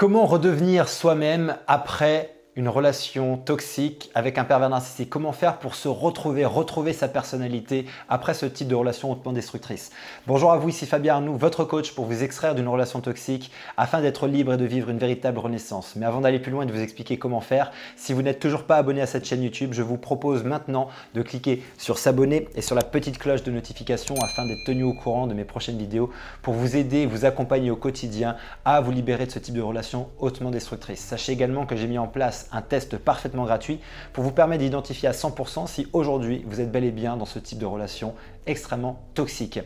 Comment redevenir soi-même après une relation toxique avec un pervers narcissique? Comment faire pour se retrouver sa personnalité après ce type de relation hautement destructrice? Bonjour à vous, ici Fabien Arnoux, votre coach pour vous extraire d'une relation toxique afin d'être libre et de vivre une véritable renaissance. Mais avant d'aller plus loin et de vous expliquer comment faire, si vous n'êtes toujours pas abonné à cette chaîne YouTube, je vous propose maintenant de cliquer sur s'abonner et sur la petite cloche de notification afin d'être tenu au courant de mes prochaines vidéos pour vous aider et vous accompagner au quotidien à vous libérer de ce type de relation hautement destructrice. Sachez également que j'ai mis en place un test parfaitement gratuit pour vous permettre d'identifier à 100% si aujourd'hui vous êtes bel et bien dans ce type de relation extrêmement toxique.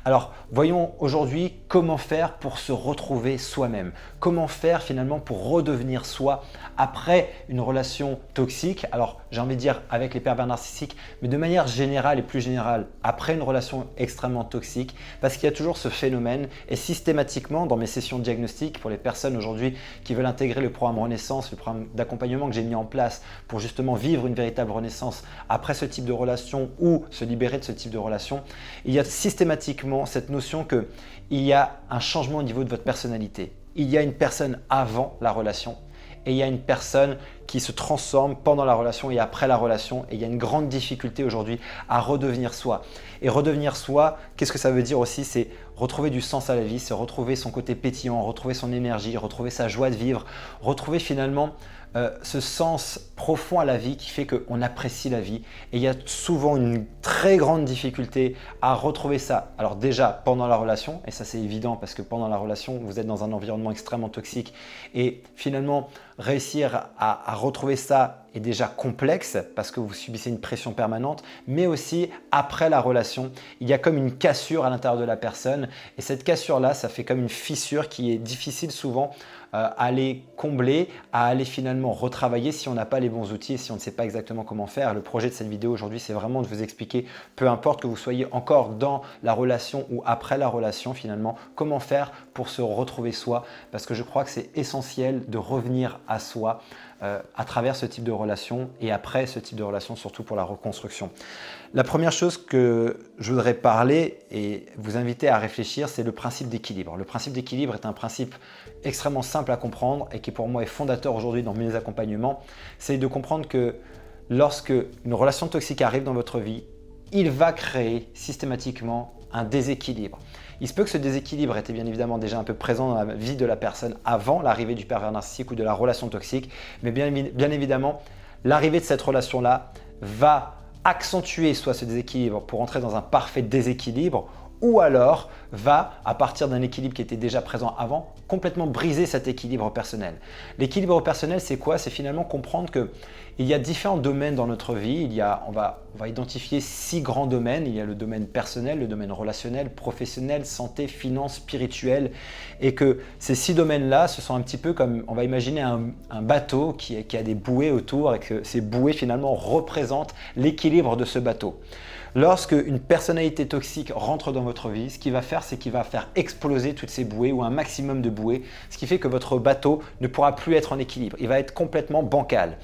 Alors voyons aujourd'hui comment faire pour se retrouver soi-même. Comment faire finalement pour redevenir soi après une relation toxique. Alors j'ai envie de dire avec les pervers narcissiques, mais de manière générale et plus générale après une relation extrêmement toxique, parce qu'il y a toujours ce phénomène et systématiquement dans mes sessions de diagnostic pour les personnes aujourd'hui qui veulent intégrer le programme Renaissance, le programme d'accompagnement que j'ai mis en place pour justement vivre une véritable renaissance après ce type de relation ou se libérer de ce type de relation, il y a systématiquement cette notion qu'il y a un changement au niveau de votre personnalité. Il y a une personne avant la relation et il y a une personne qui se transforme pendant la relation et après la relation. Et il y a une grande difficulté aujourd'hui à redevenir soi. Et redevenir soi, qu'est-ce que ça veut dire aussi? C'est retrouver du sens à la vie, c'est retrouver son côté pétillant, retrouver son énergie, retrouver sa joie de vivre, retrouver finalement ce sens profond à la vie qui fait qu'on apprécie la vie. Et il y a souvent une très grande difficulté à retrouver ça. Alors déjà pendant la relation, et ça c'est évident parce que pendant la relation, vous êtes dans un environnement extrêmement toxique et finalement réussir à retrouver ça est déjà complexe parce que vous subissez une pression permanente, mais aussi après la relation, il y a comme une cassure à l'intérieur de la personne et cette cassure-là, ça fait comme une fissure qui est difficile souvent à aller combler, à aller finalement retravailler si on n'a pas les bons outils et si on ne sait pas exactement comment faire. Le projet de cette vidéo aujourd'hui, c'est vraiment de vous expliquer, peu importe que vous soyez encore dans la relation ou après la relation finalement, comment faire pour se retrouver soi parce que je crois que c'est essentiel de revenir à soi à travers ce type de relation et après ce type de relation, surtout pour la reconstruction. La première chose que je voudrais parler et vous inviter à réfléchir, c'est le principe d'équilibre. Le principe d'équilibre est un principe extrêmement simple à comprendre et qui pour moi est fondateur aujourd'hui dans mes accompagnements. C'est de comprendre que lorsque une relation toxique arrive dans votre vie, il va créer systématiquement un déséquilibre. Il se peut que ce déséquilibre était bien évidemment déjà un peu présent dans la vie de la personne avant l'arrivée du pervers narcissique ou de la relation toxique, mais bien évidemment, l'arrivée de cette relation-là va accentuer soit ce déséquilibre pour entrer dans un parfait déséquilibre ou alors va, à partir d'un équilibre qui était déjà présent avant, complètement briser cet équilibre personnel. L'équilibre personnel, c'est quoi? C'est finalement comprendre qu'il y a différents domaines dans notre vie. On va identifier 6 grands domaines. Il y a le domaine personnel, le domaine relationnel, professionnel, santé, finance, spirituel. Et que ces 6 domaines-là, ce sont un petit peu comme, on va imaginer un bateau qui a des bouées autour et que ces bouées finalement représentent l'équilibre de ce bateau. Lorsque une personnalité toxique rentre dans votre vie, ce qu'il va faire, c'est qu'il va faire exploser toutes ces bouées ou un maximum de bouées, ce qui fait que votre bateau ne pourra plus être en équilibre. Il va être complètement bancal.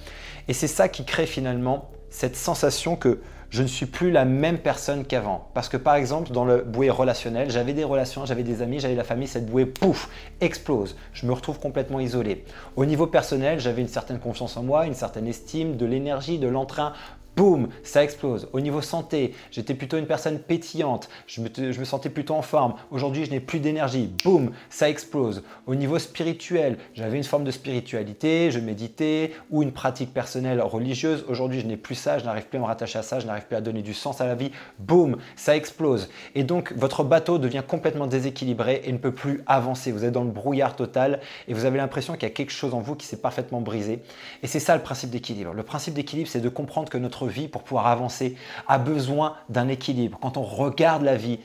Et c'est ça qui crée finalement cette sensation que je ne suis plus la même personne qu'avant. Parce que par exemple, dans le bouée relationnel, j'avais des relations, j'avais des amis, j'avais la famille, cette bouée, pouf, explose. Je me retrouve complètement isolé. Au niveau personnel, j'avais une certaine confiance en moi, une certaine estime, de l'énergie, de l'entrain. Boum, ça explose. Au niveau santé, j'étais plutôt une personne pétillante, je me sentais plutôt en forme. Aujourd'hui, je n'ai plus d'énergie. Boum, ça explose. Au niveau spirituel, j'avais une forme de spiritualité, je méditais ou une pratique personnelle religieuse. Aujourd'hui, je n'ai plus ça, je n'arrive plus à me rattacher à ça, je n'arrive plus à donner du sens à la vie. Boum, ça explose. Et donc, votre bateau devient complètement déséquilibré et ne peut plus avancer. Vous êtes dans le brouillard total et vous avez l'impression qu'il y a quelque chose en vous qui s'est parfaitement brisé. Et c'est ça le principe d'équilibre. Le principe d'équilibre, c'est de comprendre que notre vie, pour pouvoir avancer, a besoin d'un équilibre. Quand on regarde la vie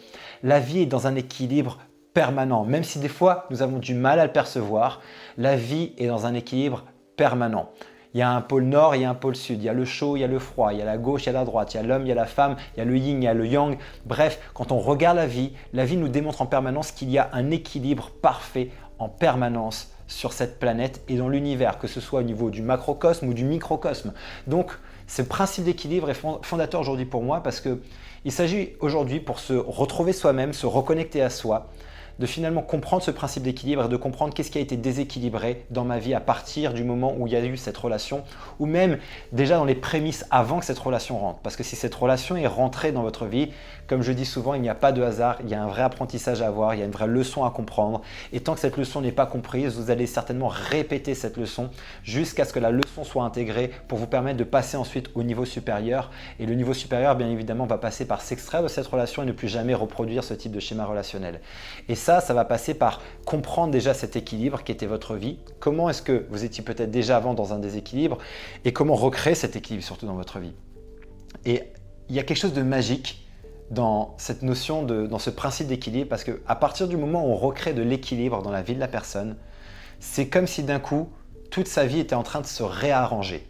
est dans un équilibre permanent. Même si des fois, nous avons du mal à le percevoir, la vie est dans un équilibre permanent. Il y a un pôle nord, il y a un pôle sud, il y a le chaud, il y a le froid, il y a la gauche, il y a la droite, il y a l'homme, il y a la femme, il y a le yin, il y a le yang. Bref, quand on regarde la vie nous démontre en permanence qu'il y a un équilibre parfait en permanence sur cette planète et dans l'univers, que ce soit au niveau du macrocosme ou du microcosme. Donc, ce principe d'équilibre est fondateur aujourd'hui pour moi parce qu'il s'agit aujourd'hui pour se retrouver soi-même, se reconnecter à soi, de finalement comprendre ce principe d'équilibre et de comprendre qu'est-ce qui a été déséquilibré dans ma vie à partir du moment où il y a eu cette relation, ou même déjà dans les prémices avant que cette relation rentre. Parce que si cette relation est rentrée dans votre vie, comme je dis souvent, il n'y a pas de hasard, il y a un vrai apprentissage à avoir, il y a une vraie leçon à comprendre. Et tant que cette leçon n'est pas comprise, vous allez certainement répéter cette leçon jusqu'à ce que la leçon soit intégrée pour vous permettre de passer ensuite au niveau supérieur. Et le niveau supérieur, bien évidemment, va passer par s'extraire de cette relation et ne plus jamais reproduire ce type de schéma relationnel. Et ça va passer par comprendre déjà cet équilibre qui était votre vie. Comment est-ce que vous étiez peut-être déjà avant dans un déséquilibre et comment recréer cet équilibre surtout dans votre vie. Et il y a quelque chose de magique dans cette notion, dans ce principe d'équilibre, parce qu'à partir du moment où on recrée de l'équilibre dans la vie de la personne, c'est comme si d'un coup, toute sa vie était en train de se réarranger.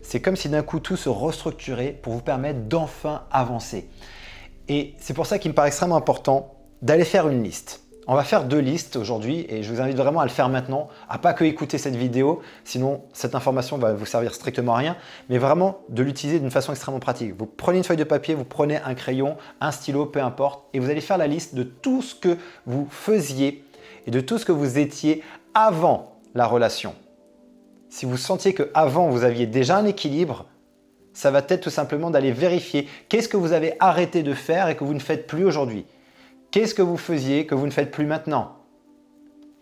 C'est comme si d'un coup, tout se restructurait pour vous permettre d'enfin avancer. Et c'est pour ça qu'il me paraît extrêmement important d'aller faire une liste. On va faire 2 listes aujourd'hui et je vous invite vraiment à le faire maintenant, à pas que écouter cette vidéo, sinon cette information va vous servir strictement à rien, mais vraiment de l'utiliser d'une façon extrêmement pratique. Vous prenez une feuille de papier, vous prenez un crayon, un stylo, peu importe, et vous allez faire la liste de tout ce que vous faisiez et de tout ce que vous étiez avant la relation. Si vous sentiez qu'avant vous aviez déjà un équilibre, ça va être tout simplement d'aller vérifier qu'est-ce que vous avez arrêté de faire et que vous ne faites plus aujourd'hui. Qu'est-ce que vous faisiez que vous ne faites plus maintenant?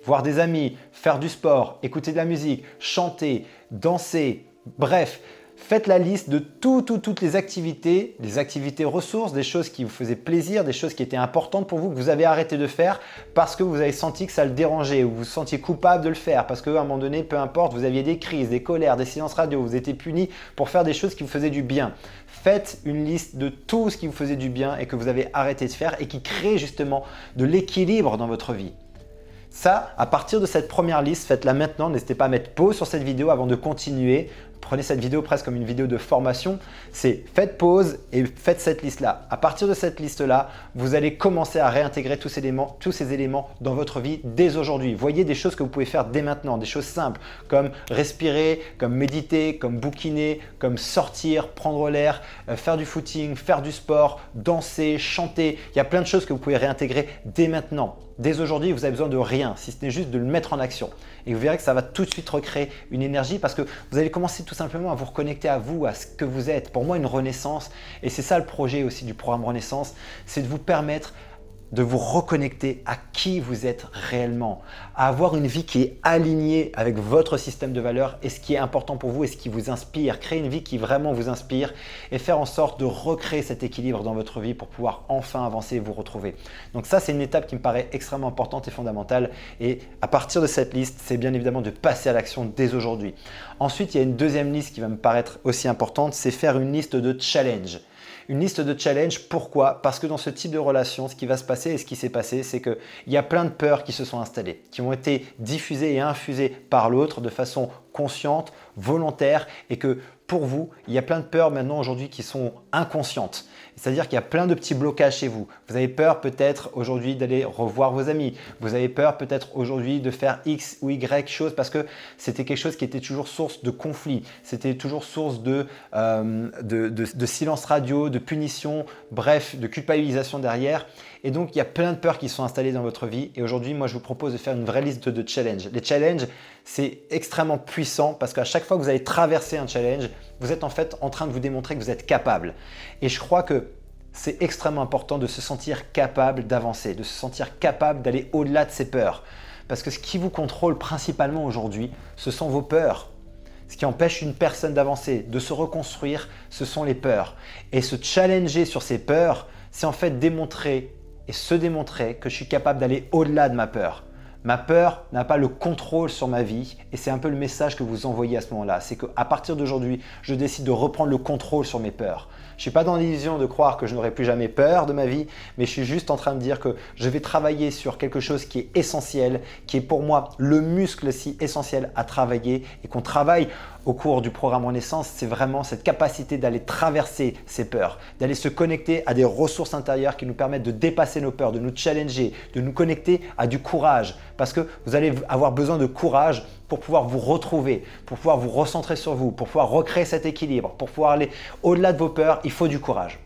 Voir des amis, faire du sport, écouter de la musique, chanter, danser, bref, faites la liste de toutes les activités ressources, des choses qui vous faisaient plaisir, des choses qui étaient importantes pour vous, que vous avez arrêté de faire parce que vous avez senti que ça le dérangeait ou vous vous sentiez coupable de le faire parce qu'à un moment donné, peu importe, vous aviez des crises, des colères, des silences radio, vous étiez puni pour faire des choses qui vous faisaient du bien. Faites une liste de tout ce qui vous faisait du bien et que vous avez arrêté de faire et qui crée justement de l'équilibre dans votre vie. Ça, à partir de cette première liste, faites-la maintenant. N'hésitez pas à mettre pause sur cette vidéo avant de continuer. Prenez cette vidéo presque comme une vidéo de formation. C'est faites pause et faites cette liste-là. À partir de cette liste-là, vous allez commencer à réintégrer tous ces éléments dans votre vie dès aujourd'hui. Voyez des choses que vous pouvez faire dès maintenant, des choses simples comme respirer, comme méditer, comme bouquiner, comme sortir, prendre l'air, faire du footing, faire du sport, danser, chanter. Il y a plein de choses que vous pouvez réintégrer dès maintenant. Dès aujourd'hui, vous avez besoin de rien, si ce n'est juste de le mettre en action. Et vous verrez que ça va tout de suite recréer une énergie parce que vous allez commencer tout simplement à vous reconnecter à vous, à ce que vous êtes. Pour moi, une renaissance, et c'est ça le projet aussi du programme Renaissance, c'est de vous permettre de vous reconnecter à qui vous êtes réellement, à avoir une vie qui est alignée avec votre système de valeurs et ce qui est important pour vous et ce qui vous inspire. Créer une vie qui vraiment vous inspire et faire en sorte de recréer cet équilibre dans votre vie pour pouvoir enfin avancer et vous retrouver. Donc ça, c'est une étape qui me paraît extrêmement importante et fondamentale. Et à partir de cette liste, c'est bien évidemment de passer à l'action dès aujourd'hui. Ensuite, il y a une deuxième liste qui va me paraître aussi importante, c'est faire une liste de challenges. Une liste de challenge, pourquoi? Parce que dans ce type de relation, ce qui va se passer et ce qui s'est passé, c'est qu'il y a plein de peurs qui se sont installées, qui ont été diffusées et infusées par l'autre de façon consciente, volontaire et que pour vous, il y a plein de peurs maintenant aujourd'hui qui sont inconscientes. C'est-à-dire qu'il y a plein de petits blocages chez vous. Vous avez peur peut-être aujourd'hui d'aller revoir vos amis. Vous avez peur peut-être aujourd'hui de faire X ou Y chose parce que c'était quelque chose qui était toujours source de conflit. C'était toujours source de silence radio, de punition, bref, de culpabilisation derrière. Et donc, il y a plein de peurs qui sont installées dans votre vie. Et aujourd'hui, moi, je vous propose de faire une vraie liste de challenges. Les challenges, c'est extrêmement puissant parce qu'à chaque fois que vous allez traverser un challenge, vous êtes en fait en train de vous démontrer que vous êtes capable. Et je crois que c'est extrêmement important de se sentir capable d'avancer, de se sentir capable d'aller au-delà de ses peurs. Parce que ce qui vous contrôle principalement aujourd'hui, ce sont vos peurs. Ce qui empêche une personne d'avancer, de se reconstruire, ce sont les peurs. Et se challenger sur ces peurs, c'est en fait démontrer et se démontrer que je suis capable d'aller au-delà de ma peur. Ma peur n'a pas le contrôle sur ma vie et c'est un peu le message que vous envoyez à ce moment-là. C'est qu'à partir d'aujourd'hui, je décide de reprendre le contrôle sur mes peurs. Je ne suis pas dans l'illusion de croire que je n'aurai plus jamais peur de ma vie, mais je suis juste en train de dire que je vais travailler sur quelque chose qui est essentiel, qui est pour moi le muscle si essentiel à travailler et qu'on travaille au cours du programme Renaissance, c'est vraiment cette capacité d'aller traverser ces peurs, d'aller se connecter à des ressources intérieures qui nous permettent de dépasser nos peurs, de nous challenger, de nous connecter à du courage. Parce que vous allez avoir besoin de courage pour pouvoir vous retrouver, pour pouvoir vous recentrer sur vous, pour pouvoir recréer cet équilibre, pour pouvoir aller au-delà de vos peurs, il faut du courage.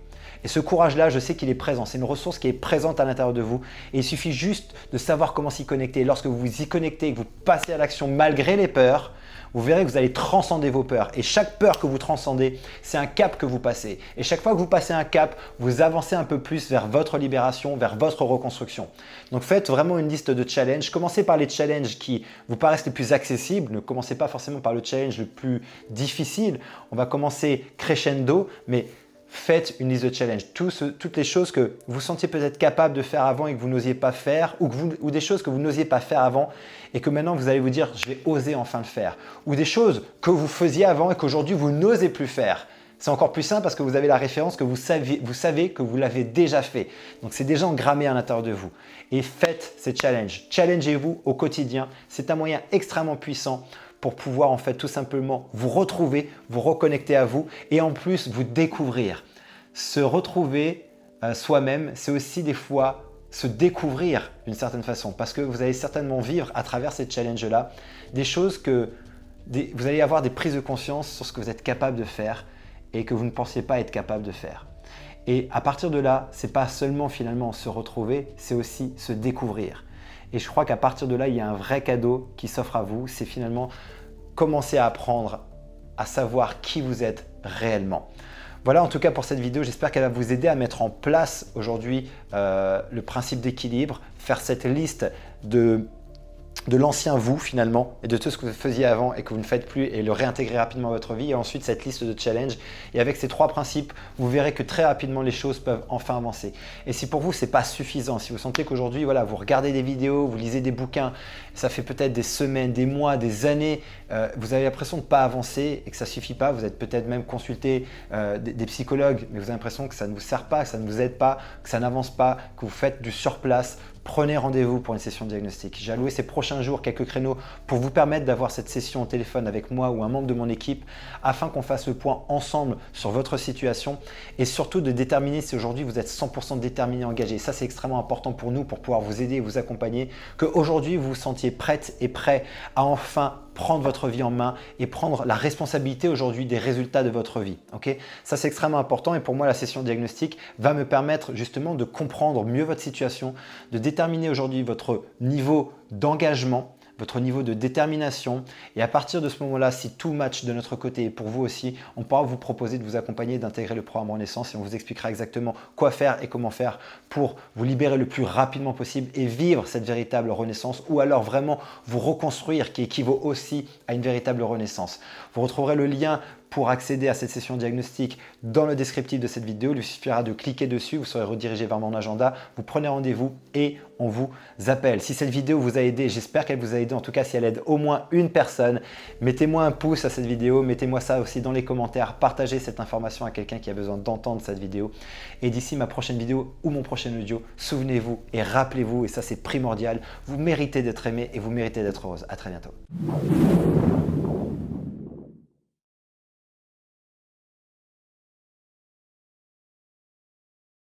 Et ce courage-là, je sais qu'il est présent. C'est une ressource qui est présente à l'intérieur de vous. Et il suffit juste de savoir comment s'y connecter. Et lorsque vous vous y connectez et que vous passez à l'action malgré les peurs, vous verrez que vous allez transcender vos peurs. Et chaque peur que vous transcendez, c'est un cap que vous passez. Et chaque fois que vous passez un cap, vous avancez un peu plus vers votre libération, vers votre reconstruction. Donc faites vraiment une liste de challenges. Commencez par les challenges qui vous paraissent les plus accessibles. Ne commencez pas forcément par le challenge le plus difficile. On va commencer crescendo, mais faites une liste de challenges. Toutes les choses que vous sentiez peut-être capable de faire avant et que vous n'osiez pas faire, ou des choses que vous n'osiez pas faire avant et que maintenant vous allez vous dire « je vais oser enfin le faire ». Ou des choses que vous faisiez avant et qu'aujourd'hui vous n'osez plus faire. C'est encore plus simple parce que vous avez la référence que vous savez que vous l'avez déjà fait. Donc c'est déjà engrammé à l'intérieur de vous. Et faites ces challenges. Challengez-vous au quotidien. C'est un moyen extrêmement puissant pour pouvoir en fait tout simplement vous retrouver, vous reconnecter à vous et en plus vous découvrir. Se retrouver soi-même, c'est aussi des fois se découvrir d'une certaine façon parce que vous allez certainement vivre à travers ces challenges-là des choses vous allez avoir des prises de conscience sur ce que vous êtes capable de faire et que vous ne pensiez pas être capable de faire. Et à partir de là, ce n'est pas seulement finalement se retrouver, c'est aussi se découvrir. Et je crois qu'à partir de là, il y a un vrai cadeau qui s'offre à vous, c'est finalement commencer à apprendre à savoir qui vous êtes réellement. Voilà en tout cas pour cette vidéo, j'espère qu'elle va vous aider à mettre en place aujourd'hui le principe d'équilibre, faire cette liste de l'ancien vous finalement et de tout ce que vous faisiez avant et que vous ne faites plus et le réintégrer rapidement à votre vie et ensuite cette liste de challenges et avec ces 3 principes vous verrez que très rapidement les choses peuvent enfin avancer. Et si pour vous c'est pas suffisant, si vous sentez qu'aujourd'hui voilà, vous regardez des vidéos, vous lisez des bouquins, ça fait peut-être des semaines, des mois, des années, vous avez l'impression de ne pas avancer et que ça ne suffit pas, vous êtes peut-être même consulté des psychologues mais vous avez l'impression que ça ne vous sert pas, que ça ne vous aide pas, que ça n'avance pas, que vous faites du surplace, prenez rendez-vous pour une session de diagnostic. J'ai alloué ces prochains jours quelques créneaux pour vous permettre d'avoir cette session au téléphone avec moi ou un membre de mon équipe afin qu'on fasse le point ensemble sur votre situation et surtout de déterminer si aujourd'hui vous êtes 100% déterminé, engagé. Ça, c'est extrêmement important pour nous pour pouvoir vous aider et vous accompagner, qu'aujourd'hui vous vous sentiez prête et prêt à enfin prendre votre vie en main et prendre la responsabilité aujourd'hui des résultats de votre vie. Okay, ça, c'est extrêmement important et pour moi, la session diagnostic va me permettre justement de comprendre mieux votre situation, de déterminer aujourd'hui votre niveau d'engagement, votre niveau de détermination et à partir de ce moment-là, si tout match de notre côté et pour vous aussi, on pourra vous proposer de vous accompagner, d'intégrer le programme Renaissance et on vous expliquera exactement quoi faire et comment faire pour vous libérer le plus rapidement possible et vivre cette véritable renaissance ou alors vraiment vous reconstruire qui équivaut aussi à une véritable renaissance. Vous retrouverez le lien pour accéder à cette session diagnostic dans le descriptif de cette vidéo. Il suffira de cliquer dessus, vous serez redirigé vers mon agenda, vous prenez rendez-vous et on vous appelle. Si cette vidéo vous a aidé, j'espère qu'elle vous a aidé, en tout cas si elle aide au moins une personne, mettez-moi un pouce à cette vidéo, mettez-moi ça aussi dans les commentaires, partagez cette information à quelqu'un qui a besoin d'entendre cette vidéo. Et d'ici ma prochaine vidéo ou mon prochain audio, souvenez-vous et rappelez-vous, et ça c'est primordial, vous méritez d'être aimé et vous méritez d'être heureuse. À très bientôt.